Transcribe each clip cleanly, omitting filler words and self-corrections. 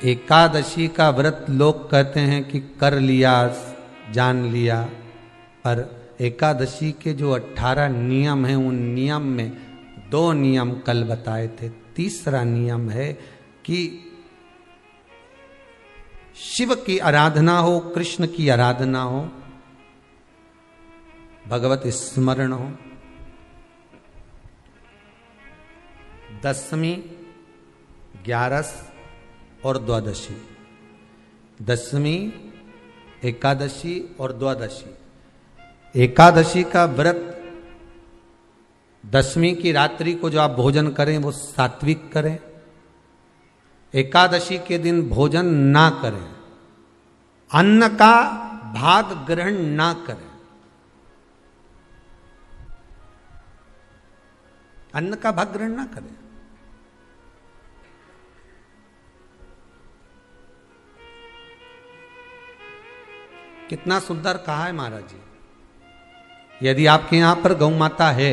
एकादशी का व्रत लोग कहते हैं कि कर लिया, जान लिया, पर एकादशी के जो 18 नियम हैं उन नियम में 2 नियम कल बताए थे। तीसरा नियम है कि शिव की आराधना हो, कृष्ण की आराधना हो, भगवत स्मरण हो। दशमी, ग्यारस और द्वादशी, दशमी, एकादशी और द्वादशी। एकादशी का व्रत, दशमी की रात्रि को जो आप भोजन करें वो सात्विक करें। एकादशी के दिन भोजन ना करें, अन्न का भाग ग्रहण ना करें, अन्न का भाग ग्रहण ना करें। कितना सुंदर कहा है महाराज जी। यदि आपके यहां पर गौ माता है,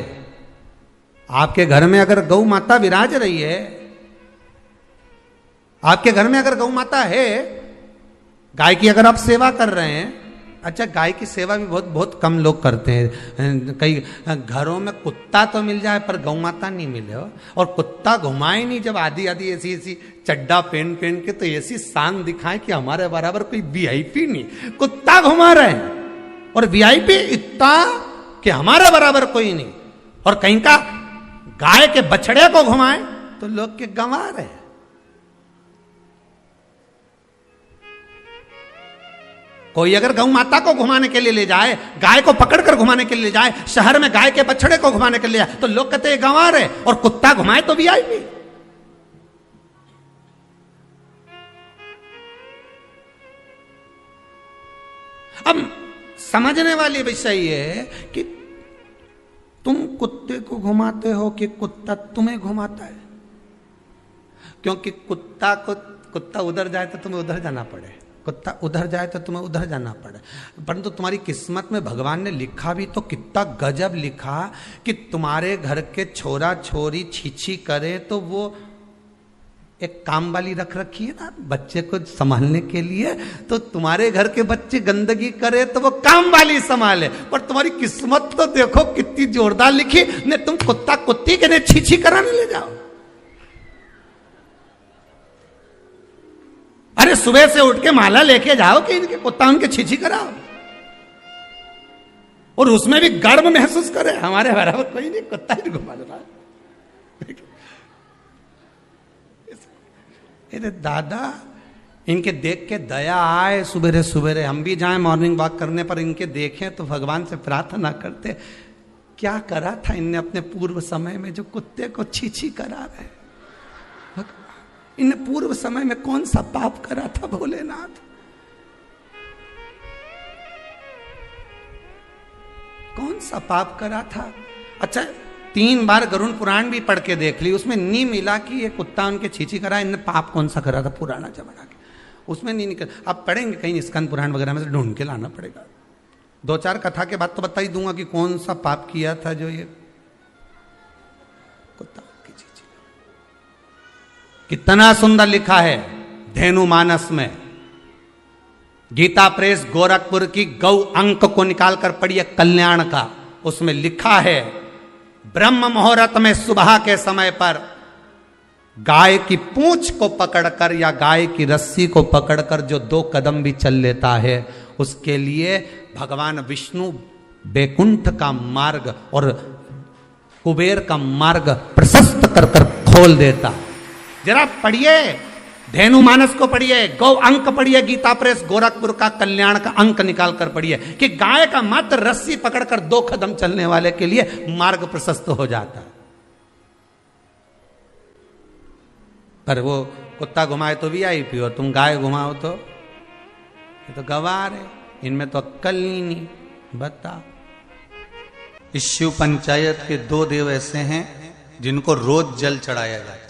आपके घर में अगर गौ माता विराज रही है, आपके घर में अगर गौ माता है, गाय की अगर आप सेवा कर रहे हैं, अच्छा गाय की सेवा भी बहुत बहुत कम लोग करते हैं। कई घरों में कुत्ता तो मिल जाए पर गौ माता नहीं मिले हो, और कुत्ता घुमाए नहीं, जब आधी आधी ऐसी ऐसी चड्डा पहन पहन के तो ऐसी शान दिखाए कि हमारे बराबर कोई वीआईपी नहीं, कुत्ता घुमा रहे हैं, और वीआईपी इतना कि हमारे बराबर कोई नहीं। और कहीं का गाय के बछड़े को घुमाए तो लोग के गंवा रहे। कोई अगर गौ माता को घुमाने के लिए ले जाए, गाय को पकड़कर घुमाने के लिए ले जाए, शहर में गाय के बछड़े को घुमाने के लिए जाए, तो लोग कहते हैं गंवा रहे, और कुत्ता घुमाए तो वीआईपी। अब समझने वाली विषय ये है कि तुम कुत्ते को घुमाते हो कि कुत्ता तुम्हें घुमाता है। क्योंकि कुत्ता उधर जाए तो तुम्हें उधर जाना पड़े, कुत्ता उधर जाए तो तुम्हें उधर जाना पड़े। परंतु तुम्हारी किस्मत में भगवान ने लिखा भी तो कितना गजब लिखा कि तुम्हारे घर के छोरा छोरी छीछी करे तो वो एक काम वाली रख रखी है ना बच्चे को संभालने के लिए, तो तुम्हारे घर के बच्चे गंदगी करे तो वो काम वाली संभाले। पर तुम्हारी किस्मत तो देखो कितनी जोरदार लिखी, ने तुम कुत्ता कुत्ती के ने छीछी कराने ले जाओ। अरे सुबह से उठ के माला लेके जाओ कि इनके कुत्ता उनके छीछी कराओ, और उसमें भी गर्व महसूस करे, हमारे बराबर कोई नहीं, कुत्ता ही घुमा रहा। अरे दादा, इनके देख के दया आए, सुबेरे सुबेरे हम भी जाएं मॉर्निंग वॉक करने पर इनके देखें तो भगवान से प्रार्थना करते, क्या करा था इनने अपने पूर्व समय में जो कुत्ते को छीछी करा रहे, इन्हें पूर्व समय में कौन सा पाप करा था भोलेनाथ, कौन सा पाप करा था। अच्छा 3 बार गरुड़ पुराण भी पढ़ के देख ली, उसमें नहीं मिला कि ये कुत्ता उनके छीछी करा, इनने पाप कौन सा करा था पुराना जमाना के, उसमें नहीं निकल। अब पढ़ेंगे कहीं स्कंद पुराण वगैरह में से ढूंढ के लाना पड़ेगा। 2-4 कथा के बाद तो बता ही दूंगा कि कौन सा पाप किया था जो ये कुत्ता की छीछी। कितना सुंदर लिखा है धेनु मानस में, गीता प्रेस गोरखपुर की गौ अंक को निकालकर पढ़िए कल्याण का, उसमें लिखा है ब्रह्म मुहूर्त में सुबह के समय पर गाय की पूंछ को पकड़कर या गाय की रस्सी को पकड़कर जो 2 कदम भी चल लेता है, उसके लिए भगवान विष्णु बैकुंठ का मार्ग और कुबेर का मार्ग प्रशस्त कर कर खोल देता। जरा पढ़िए धेनु मानस को पढ़िए, गौ अंक पढ़िए, गीता प्रेस गोरखपुर का कल्याण का अंक निकाल कर पढ़िए कि गाय का मात्र रस्सी पकड़कर 2 कदम चलने वाले के लिए मार्ग प्रशस्त हो जाता है। पर वो कुत्ता घुमाए तो वीआईपी और तुम गाय घुमाओ तो ये तो गवार है, इनमें तो अक्कल ही नहीं। बता, इस शिव पंचायत के 2 देव ऐसे हैं जिनको रोज जल चढ़ाया जाता है,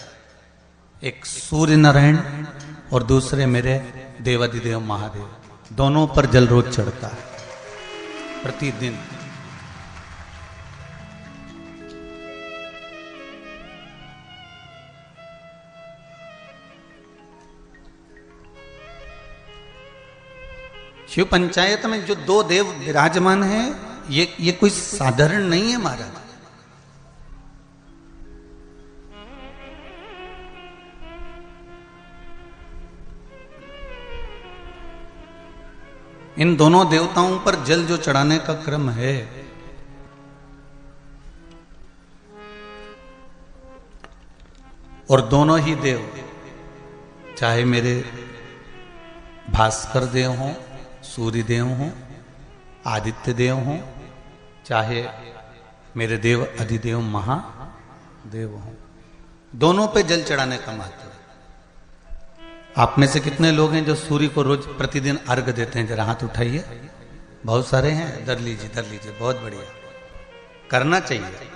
एक सूर्य नारायण और दूसरे मेरे देवाधिदेव महादेव, दोनों पर जल रोज चढ़ता है प्रतिदिन। शिव पंचायत में जो दो देव विराजमान हैं, ये कोई साधारण नहीं है महाराज। इन दोनों देवताओं पर जल जो चढ़ाने का क्रम है, और दोनों ही देव, चाहे मेरे भास्कर देव हों, सूर्य देव हों, आदित्य देव हों, चाहे मेरे देव अधिदेव महादेव हों, दोनों पे जल चढ़ाने का महत्व है। आप में से कितने लोग हैं जो सूर्य को रोज प्रतिदिन अर्घ देते हैं? जरा हाथ उठाइए। बहुत सारे हैं। धर लीजिए, बहुत बढ़िया, करना चाहिए।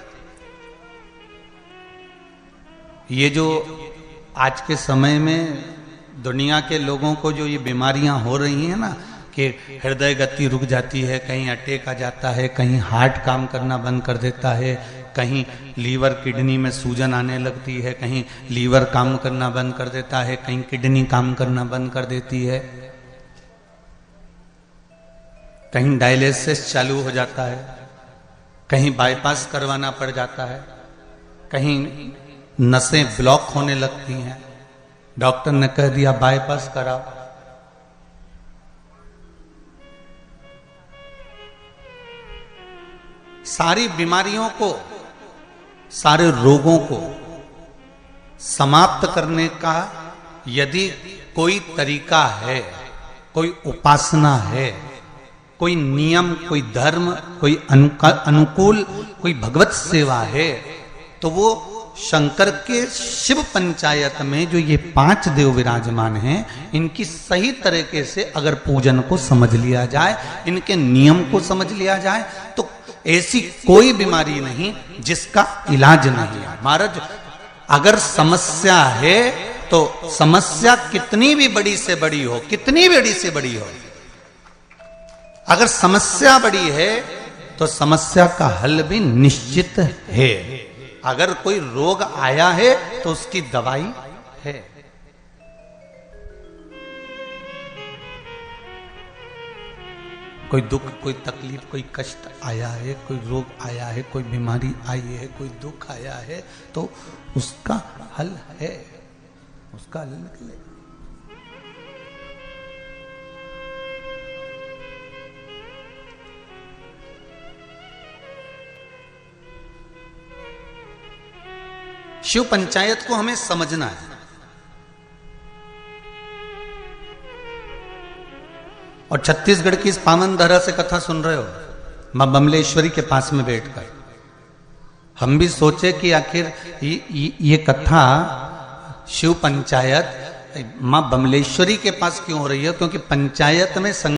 ये जो आज के समय में दुनिया के लोगों को जो ये बीमारियां हो रही हैं ना, कि हृदय गति रुक जाती है, कहीं अटैक आ जाता है, कहीं हार्ट काम करना बंद कर देता है, कहीं लीवर किडनी में सूजन आने लगती है, कहीं लीवर काम करना बंद कर देता है, कहीं किडनी काम करना बंद कर देती है, कहीं डायलिसिस चालू हो जाता है, कहीं बाईपास करवाना पड़ जाता है, कहीं नसें ब्लॉक होने लगती हैं, डॉक्टर ने कह दिया बाईपास कराओ। सारी बीमारियों को, सारे रोगों को समाप्त करने का यदि कोई तरीका है, कोई उपासना है, कोई नियम, कोई धर्म, कोई अनुकूल, कोई भगवत सेवा है, तो वो शंकर के शिव पंचायत में जो ये 5 देव विराजमान हैं, इनकी सही तरीके से अगर पूजन को समझ लिया जाए, इनके नियम को समझ लिया जाए, तो ऐसी कोई बीमारी नहीं जिसका इलाज नहीं है। महाराज, अगर समस्या है तो समस्या कितनी भी बड़ी से बड़ी हो, कितनी बड़ी से बड़ी हो, अगर समस्या बड़ी है तो समस्या का हल भी निश्चित है। अगर कोई रोग आया है तो उसकी दवाई है। कोई दुख, कोई तकलीफ, कोई कष्ट आया है, कोई रोग आया है, कोई बीमारी आई है, कोई दुख आया है, तो उसका हल है, उसका हल निकले। शिव पंचायत को हमें समझना है। और छत्तीसगढ़ की इस पावन धरा से कथा सुन रहे हो, मां बमलेश्वरी के पास में बैठकर। हम भी सोचे कि आखिर ये कथा शिव पंचायत मां बमलेश्वरी के पास क्यों हो रही है, क्योंकि पंचायत में